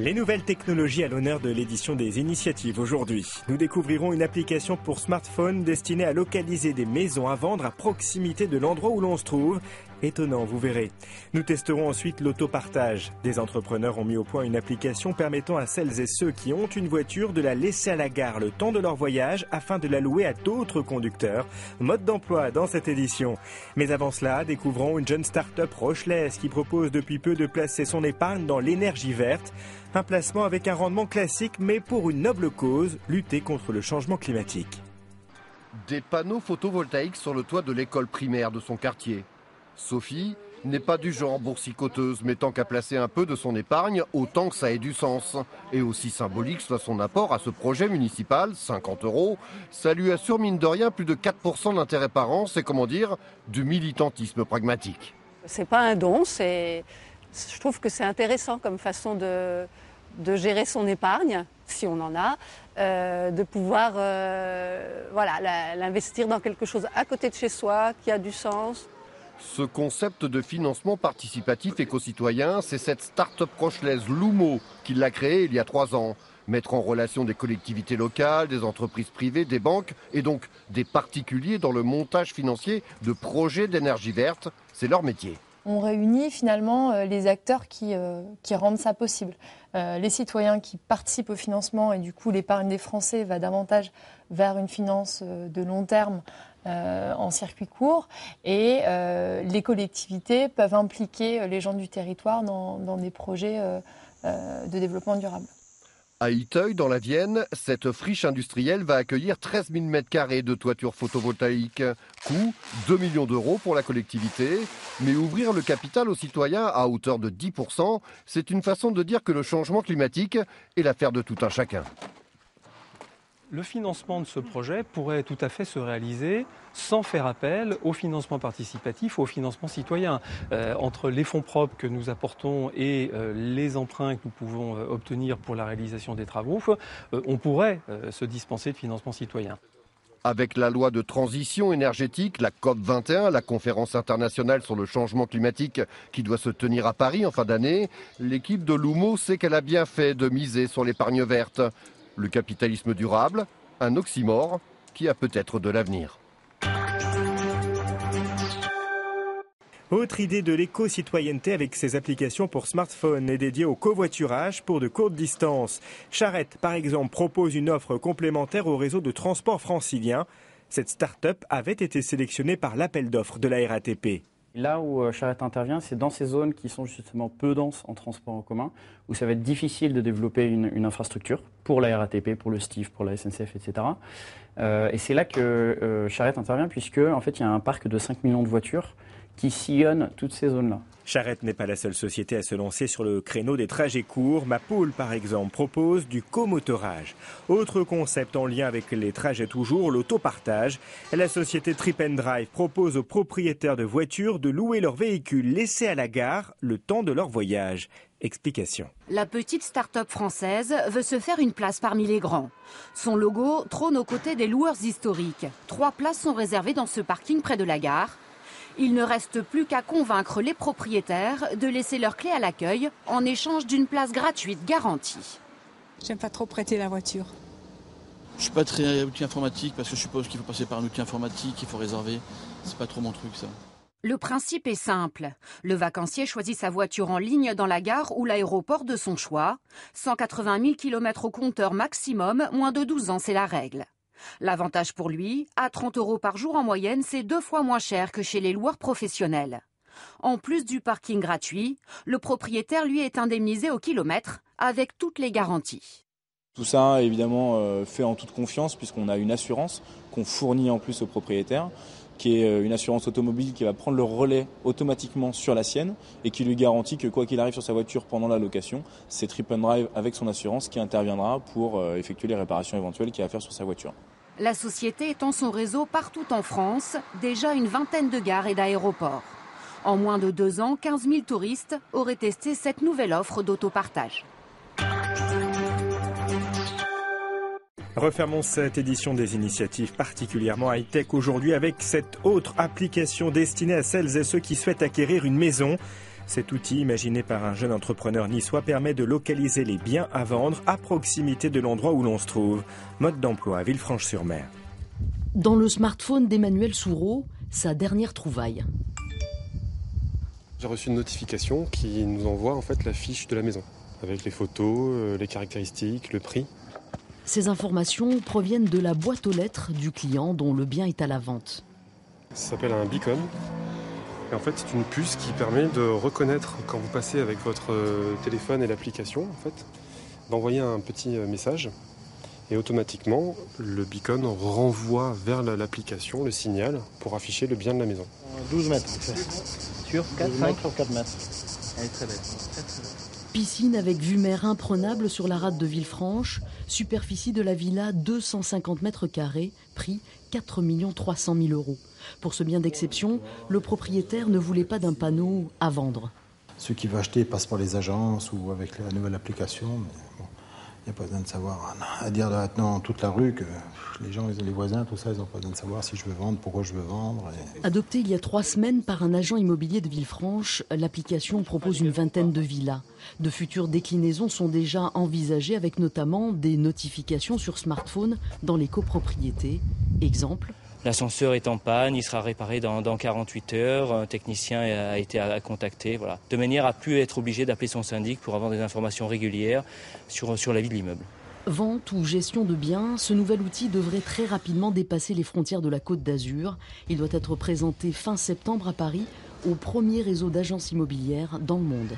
Les nouvelles technologies à l'honneur de l'édition des initiatives aujourd'hui. Nous découvrirons une application pour smartphone destinée à localiser des maisons à vendre à proximité de l'endroit où l'on se trouve. Étonnant, vous verrez. Nous testerons ensuite l'autopartage. Des entrepreneurs ont mis au point une application permettant à celles et ceux qui ont une voiture de la laisser à la gare le temps de leur voyage afin de la louer à d'autres conducteurs. Mode d'emploi dans cette édition. Mais avant cela, découvrons une jeune start-up rochelaise qui propose depuis peu de placer son épargne dans l'énergie verte. Un placement avec un rendement classique mais pour une noble cause, lutter contre le changement climatique. Des panneaux photovoltaïques sur le toit de l'école primaire de son quartier. Sophie n'est pas du genre boursicoteuse, mais tant qu'à placer un peu de son épargne, autant que ça ait du sens. Et aussi symbolique soit son apport à ce projet municipal, 50 €, ça lui assure mine de rien plus de 4% d'intérêt par an, c'est comment dire, du militantisme pragmatique. C'est pas un don, je trouve que c'est intéressant comme façon de gérer son épargne, si on en a, de pouvoir l'investir dans quelque chose à côté de chez soi, qui a du sens. Ce concept de financement participatif éco-citoyen, c'est cette start-up rochelaise Lumo qui l'a créé il y a 3 ans. Mettre en relation des collectivités locales, des entreprises privées, des banques et donc des particuliers dans le montage financier de projets d'énergie verte, c'est leur métier. On réunit finalement les acteurs qui rendent ça possible. Les citoyens qui participent au financement et du coup l'épargne des Français va davantage vers une finance de long terme en circuit court et les collectivités peuvent impliquer les gens du territoire dans des projets de développement durable. À Iteuil, dans la Vienne, cette friche industrielle va accueillir 13 000 m² de toitures photovoltaïques. Coût 2 millions d'euros pour la collectivité. Mais ouvrir le capital aux citoyens à hauteur de 10%, c'est une façon de dire que le changement climatique est l'affaire de tout un chacun. Le financement de ce projet pourrait tout à fait se réaliser sans faire appel au financement participatif ou au financement citoyen. Entre les fonds propres que nous apportons et les emprunts que nous pouvons obtenir pour la réalisation des travaux, on pourrait se dispenser de financement citoyen. Avec la loi de transition énergétique, la COP21, la conférence internationale sur le changement climatique qui doit se tenir à Paris en fin d'année, l'équipe de Lumo sait qu'elle a bien fait de miser sur l'épargne verte. Le capitalisme durable, un oxymore qui a peut-être de l'avenir. Autre idée de l'éco-citoyenneté avec ses applications pour smartphone et dédiées au covoiturage pour de courtes distances. Charrette, par exemple, propose une offre complémentaire au réseau de transport francilien. Cette start-up avait été sélectionnée par l'appel d'offres de la RATP. Là où Charrette intervient, c'est dans ces zones qui sont justement peu denses en transport en commun, où ça va être difficile de développer une infrastructure pour la RATP, pour le STIF, pour la SNCF, etc. Et c'est là que Charrette intervient, puisque en fait, il y a un parc de 5 millions de voitures qui sillonnent toutes ces zones-là. Charrette n'est pas la seule société à se lancer sur le créneau des trajets courts. Mapoule, par exemple, propose du comotorage. Autre concept en lien avec les trajets toujours, l'autopartage. La société Trip & Drive propose aux propriétaires de voitures de louer leurs véhicules laissés à la gare le temps de leur voyage. Explication. La petite start-up française veut se faire une place parmi les grands. Son logo trône aux côtés des loueurs historiques. 3 places sont réservées dans ce parking près de la gare. Il ne reste plus qu'à convaincre les propriétaires de laisser leurs clés à l'accueil en échange d'une place gratuite garantie. J'aime pas trop prêter la voiture. Je suis pas très outil informatique parce que je suppose qu'il faut passer par un outil informatique, il faut réserver. C'est pas trop mon truc ça. Le principe est simple. Le vacancier choisit sa voiture en ligne dans la gare ou l'aéroport de son choix. 180 000 km au compteur maximum, moins de 12 ans, c'est la règle. L'avantage pour lui, à 30 € par jour en moyenne, c'est 2 fois moins cher que chez les loueurs professionnels. En plus du parking gratuit, le propriétaire lui est indemnisé au kilomètre avec toutes les garanties. Tout ça évidemment fait en toute confiance puisqu'on a une assurance qu'on fournit en plus au propriétaire, qui est une assurance automobile qui va prendre le relais automatiquement sur la sienne et qui lui garantit que quoi qu'il arrive sur sa voiture pendant la location, c'est Trip & Drive avec son assurance qui interviendra pour effectuer les réparations éventuelles qu'il y a à faire sur sa voiture. La société étend son réseau partout en France, déjà une vingtaine de gares et d'aéroports. En moins de 2 ans, 15 000 touristes auraient testé cette nouvelle offre d'autopartage. Refermons cette édition des initiatives particulièrement high-tech aujourd'hui avec cette autre application destinée à celles et ceux qui souhaitent acquérir une maison. Cet outil, imaginé par un jeune entrepreneur niçois, permet de localiser les biens à vendre à proximité de l'endroit où l'on se trouve. Mode d'emploi à Villefranche-sur-Mer. Dans le smartphone d'Emmanuel Soureau, sa dernière trouvaille. J'ai reçu une notification qui nous envoie en fait la fiche de la maison, avec les photos, les caractéristiques, le prix. Ces informations proviennent de la boîte aux lettres du client dont le bien est à la vente. Ça s'appelle un beacon. Et en fait, c'est une puce qui permet de reconnaître quand vous passez avec votre téléphone et l'application, en fait, d'envoyer un petit message. Et automatiquement, le beacon renvoie vers l'application le signal pour afficher le bien de la maison. 12 mètres. Sur 4, 5 sur 4 mètres. Elle est très belle. Piscine avec vue mer imprenable sur la rade de Villefranche, superficie de la villa 250 mètres carrés, prix 4 300 000 €. Pour ce bien d'exception, le propriétaire ne voulait pas d'un panneau à vendre. Ceux qui veulent acheter passent par les agences ou avec la nouvelle application. Mais bon, il n'y a pas besoin de savoir à dire maintenant toute la rue que les gens, les voisins, tout ça, ils n'ont pas besoin de savoir si je veux vendre, pourquoi je veux vendre. Adoptée il y a 3 semaines par un agent immobilier de Villefranche, l'application propose une vingtaine de villas. De futures déclinaisons sont déjà envisagées avec notamment des notifications sur smartphone dans les copropriétés. Exemple. L'ascenseur est en panne, il sera réparé dans 48 heures, un technicien a été contacté, voilà. De manière à plus être obligé d'appeler son syndic pour avoir des informations régulières sur la vie de l'immeuble. Vente ou gestion de biens, ce nouvel outil devrait très rapidement dépasser les frontières de la Côte d'Azur. Il doit être présenté fin septembre à Paris au premier réseau d'agences immobilières dans le monde.